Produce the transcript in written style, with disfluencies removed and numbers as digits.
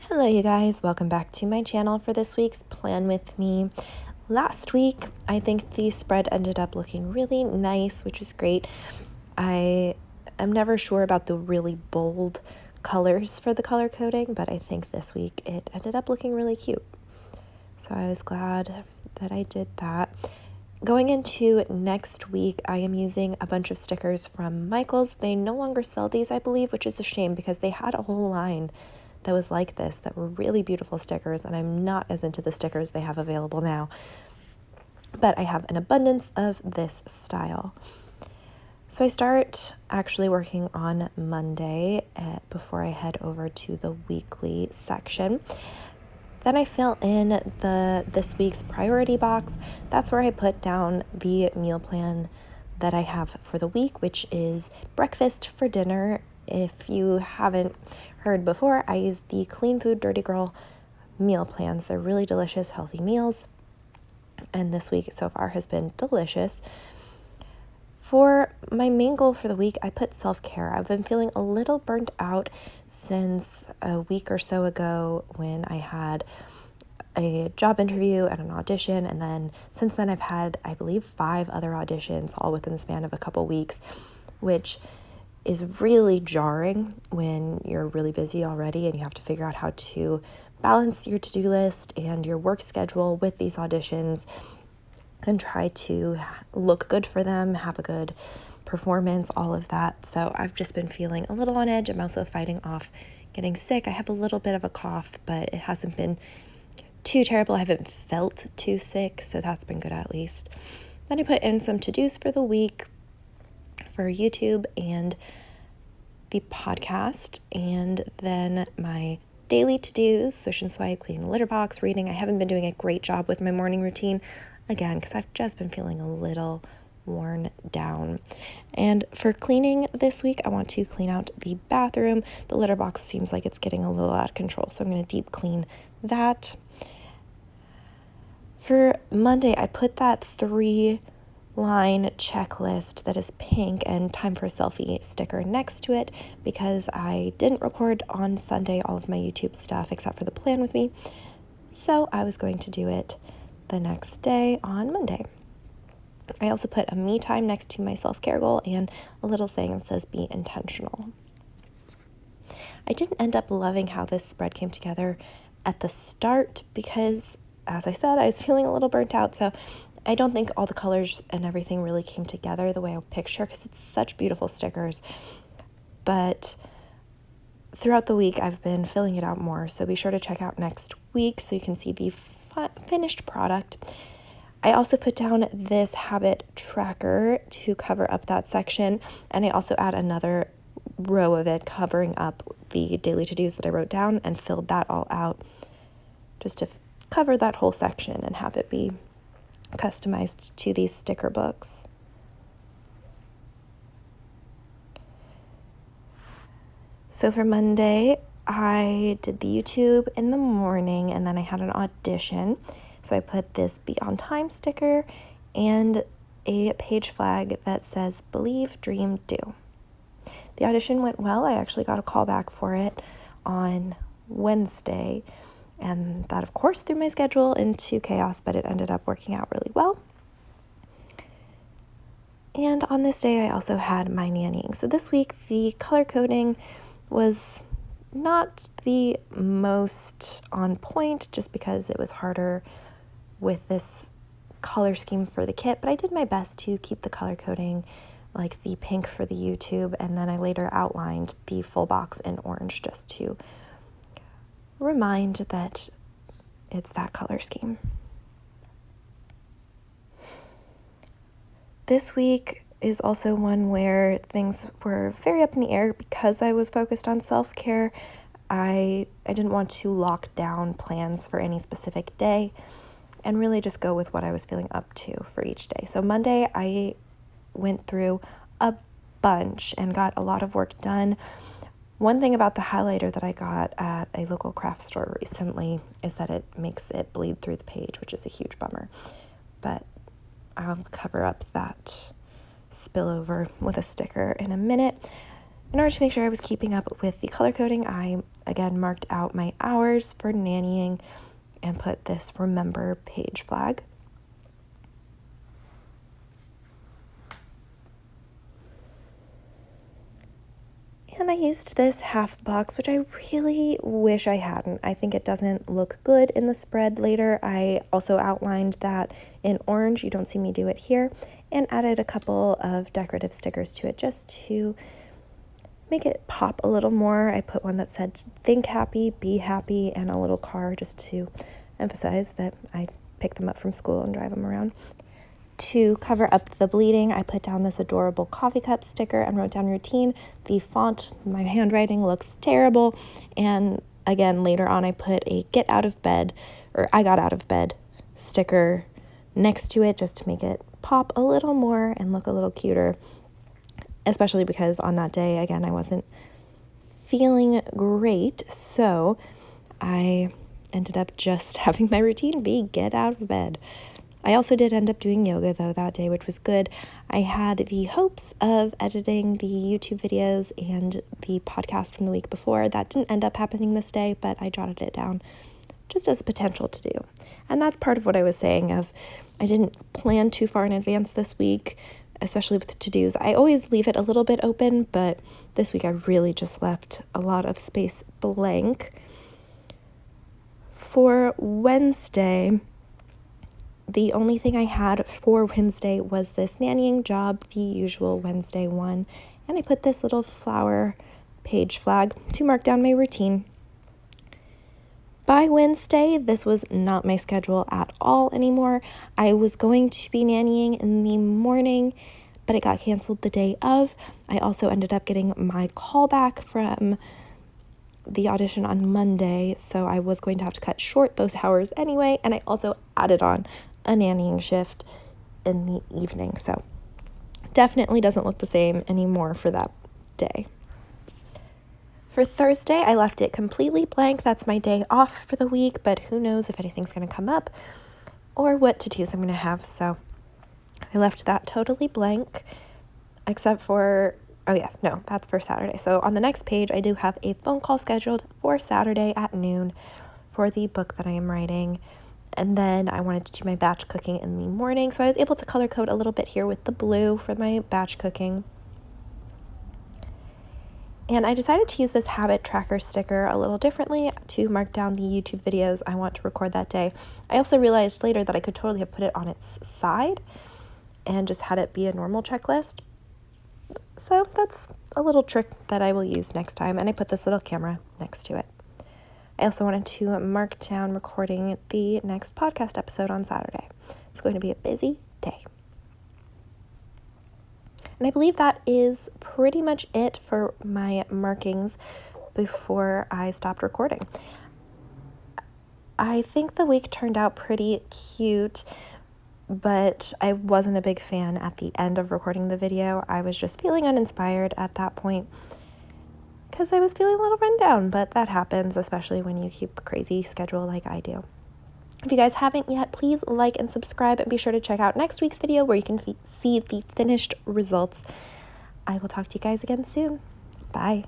Hello you guys, welcome back to my channel for this week's Plan With Me. Last week, I think the spread ended up looking really nice, which is great. I am never sure about the really bold colors for the color coding, but I think this week it ended up looking really cute. So I was glad that I did that. Going into next week, I am using a bunch of stickers from Michaels. They no longer sell these, I believe, which is a shame because they had a whole line that was like this, that were really beautiful stickers, and I'm not as into the stickers they have available now. But I have an abundance of this style. So I start actually working on Monday before I head over to the weekly section. Then I fill in this week's priority box. That's where I put down the meal plan that I have for the week, which is breakfast for dinner. If you haven't heard before, I use the Clean Food Dirty Girl meal plans. They're really delicious, healthy meals. And this week so far has been delicious. For my main goal for the week, I put self-care. I've been feeling a little burnt out since a week or so ago when I had a job interview and an audition, and then since then I've had, I believe, 5 other auditions all within the span of a couple weeks, which is really jarring when you're really busy already and you have to figure out how to balance your to-do list and your work schedule with these auditions and try to look good for them, have a good performance, all of that. So I've just been feeling a little on edge. I'm also fighting off getting sick. I have a little bit of a cough, but it hasn't been too terrible. I haven't felt too sick, so that's been good at least. Then I put in some to-dos for the week for YouTube and the podcast, and then my daily to-dos, swish and swipe, clean the litter box, reading. I haven't been doing a great job with my morning routine, again, because I've just been feeling a little worn down. And for cleaning this week, I want to clean out the bathroom. The litter box seems like it's getting a little out of control, so I'm going to deep clean that. For Monday, I put that 3-line checklist that is pink and time for a selfie sticker next to it because I didn't record on Sunday all of my YouTube stuff except for the plan with me. So I was going to do it the next day on Monday. I also put a me time next to my self-care goal and a little saying that says be intentional. I didn't end up loving how this spread came together at the start because, as I said, I was feeling a little burnt out, so I don't think all the colors and everything really came together the way I picture because it's such beautiful stickers. But throughout the week, I've been filling it out more, so be sure to check out next week so you can see the finished product. I also put down this habit tracker to cover up that section, and I also add another row of it covering up the daily to-dos that I wrote down and filled that all out just to cover that whole section and have it be customized to these sticker books. So for Monday, I did the YouTube in the morning and then I had an audition. So I put this Be On Time sticker and a page flag that says Believe, Dream, Do. The audition went well. I actually got a call back for it on Wednesday, and that of course threw my schedule into chaos, but it ended up working out really well. And on this day I also had my nannying. So this week the color coding was not the most on point just because it was harder with this color scheme for the kit, but I did my best to keep the color coding like the pink for the YouTube, and then I later outlined the full box in orange just to remind that it's that color scheme. This week is also one where things were very up in the air because I was focused on self-care. I didn't want to lock down plans for any specific day and really just go with what I was feeling up to for each day. So Monday I went through a bunch and got a lot of work done. One thing about the highlighter that I got at a local craft store recently is that it makes it bleed through the page, which is a huge bummer. But I'll cover up that spillover with a sticker in a minute. In order to make sure I was keeping up with the color coding, I again marked out my hours for nannying and put this remember page flag. And I used this half box, which I really wish I hadn't. I think it doesn't look good in the spread later. I also outlined that in orange. You don't see me do it here. And added a couple of decorative stickers to it just to make it pop a little more. I put one that said think happy, be happy, and a little car just to emphasize that I pick them up from school and drive them around. To cover up the bleeding, I put down this adorable coffee cup sticker and wrote down routine. The font, my handwriting looks terrible. And again, later on, I put a get out of bed, or I got out of bed sticker next to it just to make it pop a little more and look a little cuter. Especially because on that day, again, I wasn't feeling great. So I ended up just having my routine be get out of bed. I also did end up doing yoga, though, that day, which was good. I had the hopes of editing the YouTube videos and the podcast from the week before. That didn't end up happening this day, but I jotted it down just as a potential to do. And that's part of what I was saying of I didn't plan too far in advance this week, especially with to-dos. I always leave it a little bit open, but this week I really just left a lot of space blank. For Wednesday, the only thing I had for Wednesday was this nannying job, the usual Wednesday one, and I put this little flower page flag to mark down my routine. By Wednesday, this was not my schedule at all anymore. I was going to be nannying in the morning, but it got canceled the day of. I also ended up getting my call back from the audition on Monday, so I was going to have to cut short those hours anyway, and I also added on a nannying shift in the evening, so definitely doesn't look the same anymore for that day. For Thursday, I left it completely blank. That's my day off for the week, but who knows if anything's going to come up or what to-dos I'm going to have, so I left that totally blank, except for, that's for Saturday. So on the next page, I do have a phone call scheduled for Saturday at noon for the book that I am writing. And then I wanted to do my batch cooking in the morning. So I was able to color code a little bit here with the blue for my batch cooking. And I decided to use this habit tracker sticker a little differently to mark down the YouTube videos I want to record that day. I also realized later that I could totally have put it on its side and just had it be a normal checklist. So that's a little trick that I will use next time. And I put this little camera next to it. I also wanted to mark down recording the next podcast episode on Saturday. It's going to be a busy day. And I believe that is pretty much it for my markings before I stopped recording. I think the week turned out pretty cute, but I wasn't a big fan at the end of recording the video. I was just feeling uninspired at that point, because I was feeling a little run down, but that happens, especially when you keep a crazy schedule like I do. If you guys haven't yet, please like and subscribe, and be sure to check out next week's video where you can see the finished results. I will talk to you guys again soon. Bye.